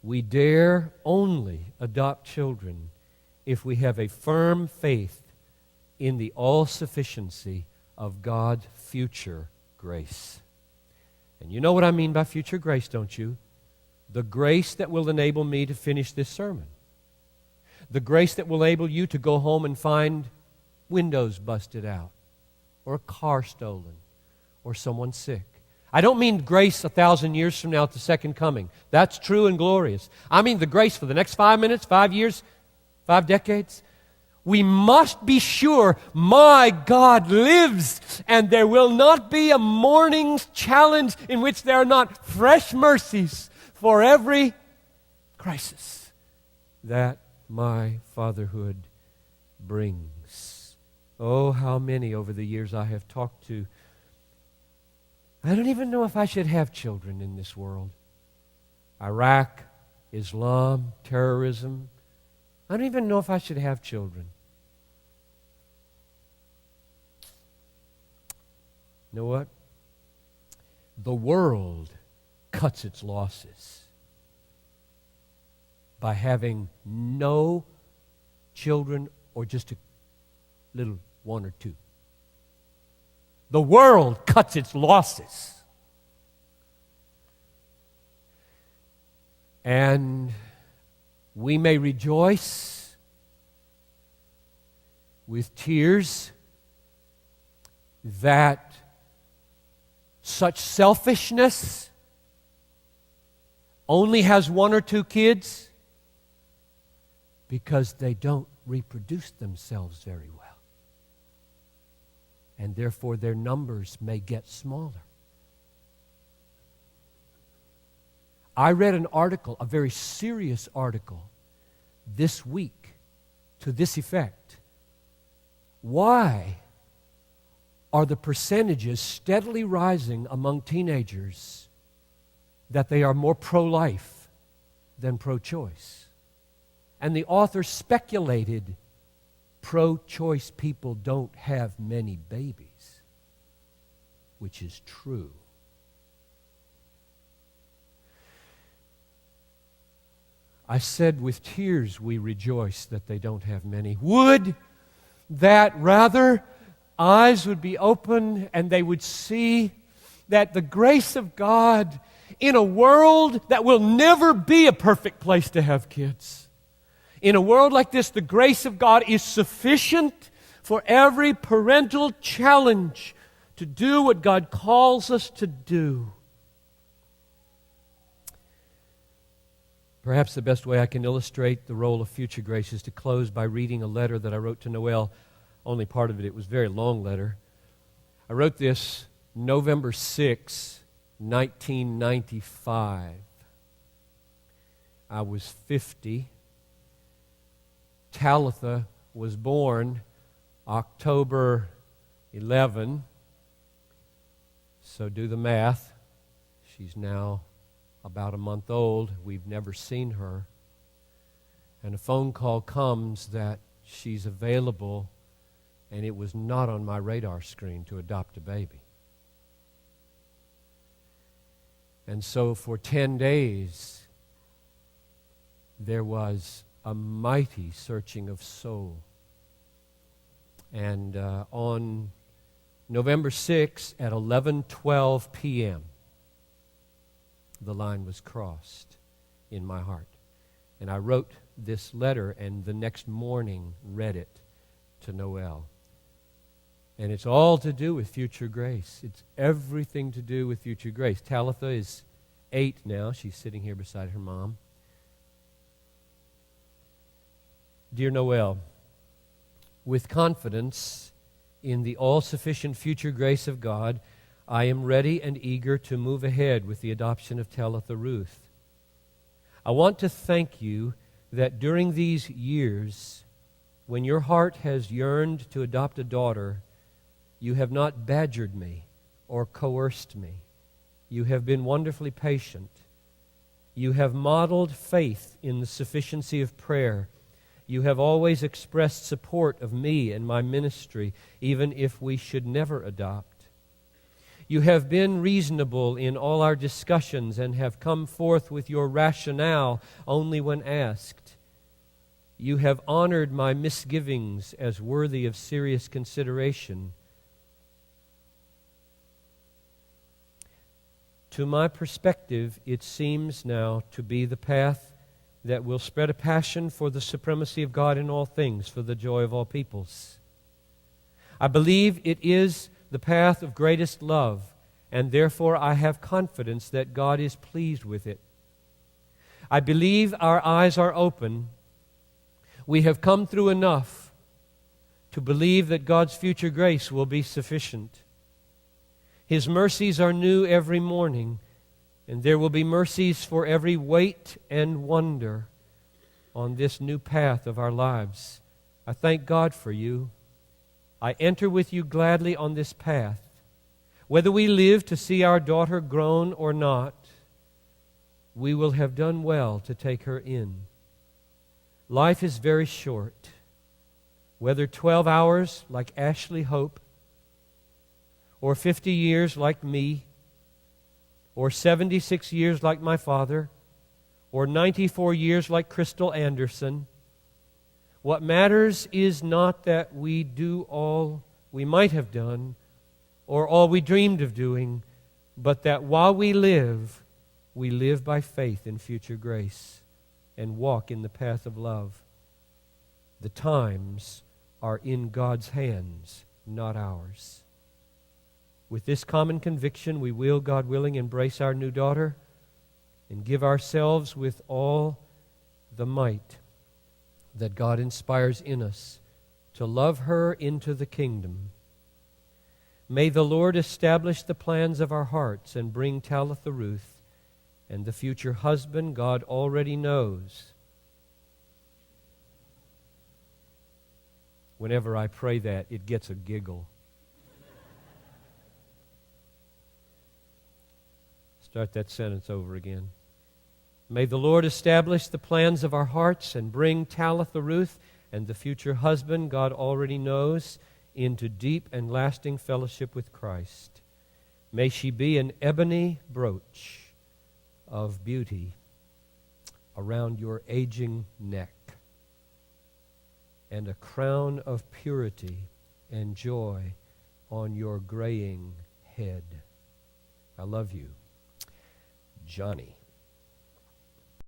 We dare only adopt children if we have a firm faith in the all-sufficiency of God's future grace. And you know what I mean by future grace, don't you? The grace that will enable me to finish this sermon. The grace that will enable you to go home and find windows busted out, or a car stolen, or someone sick. I don't mean grace 1,000 years from now at the second coming. That's true and glorious. I mean the grace for the next 5 minutes, 5 years, 5 decades. We must be sure my God lives, and there will not be a morning's challenge in which there are not fresh mercies for every crisis that my fatherhood brings. Oh, how many over the years I have talked to. I don't even know if I should have children in this world. Iraq, Islam, terrorism. I don't even know if I should have children. You know what? The world cuts its losses by having no children or just a little one or two. The world cuts its losses. And we may rejoice with tears that such selfishness only has 1 or 2 kids because they don't reproduce themselves very well. And therefore their numbers may get smaller. I read an article, a very serious article, this week to this effect. Why are the percentages steadily rising among teenagers that they are more pro-life than pro-choice? And the author speculated pro-choice people don't have many babies, which is true. I said with tears we rejoice that they don't have many. Would that rather eyes would be open and they would see that the grace of God in a world that will never be a perfect place to have kids. In a world like this, the grace of God is sufficient for every parental challenge to do what God calls us to do. Perhaps the best way I can illustrate the role of future grace is to close by reading a letter that I wrote to Noel. Only part of it was a very long letter. I wrote this November 6, 1995. I was 50. Talitha was born October 11. So do the math. She's now about a month old. We've never seen her. And a phone call comes that she's available, and it was not on my radar screen to adopt a baby. And so for 10 days, there was a mighty searching of soul. And on November 6 at 11:12 p.m., the line was crossed in my heart. And I wrote this letter, and the next morning read it to Noel. And it's all to do with future grace. It's everything to do with future grace. Talitha is 8 now. She's sitting here beside her mom. Dear Noel, with confidence in the all-sufficient future grace of God, I am ready and eager to move ahead with the adoption of Talitha Ruth. I want to thank you that during these years, when your heart has yearned to adopt a daughter, you have not badgered me or coerced me. You have been wonderfully patient. You have modeled faith in the sufficiency of prayer. You have always expressed support of me and my ministry, even if we should never adopt. You have been reasonable in all our discussions and have come forth with your rationale only when asked. You have honored my misgivings as worthy of serious consideration. To my perspective, it seems now to be the path that will spread a passion for the supremacy of God in all things, for the joy of all peoples. I believe it is the path of greatest love, and therefore I have confidence that God is pleased with it. I believe our eyes are open. We have come through enough to believe that God's future grace will be sufficient. His mercies are new every morning, and there will be mercies for every weight and wonder on this new path of our lives. I thank God for you. I enter with you gladly on this path. Whether we live to see our daughter grown or not, we will have done well to take her in. Life is very short. Whether 12 hours like Ashley Hope, or 50 years like me, or 76 years like my father, or 94 years like Crystal Anderson, what matters is not that we do all we might have done or all we dreamed of doing, but that while we live by faith in future grace and walk in the path of love. The times are in God's hands, not ours. With this common conviction, we will, God willing, embrace our new daughter and give ourselves with all the might that God inspires in us to love her into the kingdom. May the Lord establish the plans of our hearts and bring Talitha Ruth and the future husband God already knows. Whenever I pray that, it gets a giggle. Start that sentence over again. May the Lord establish the plans of our hearts and bring Talitha Ruth and the future husband God already knows into deep and lasting fellowship with Christ. May she be an ebony brooch of beauty around your aging neck and a crown of purity and joy on your graying head. I love you, Johnny.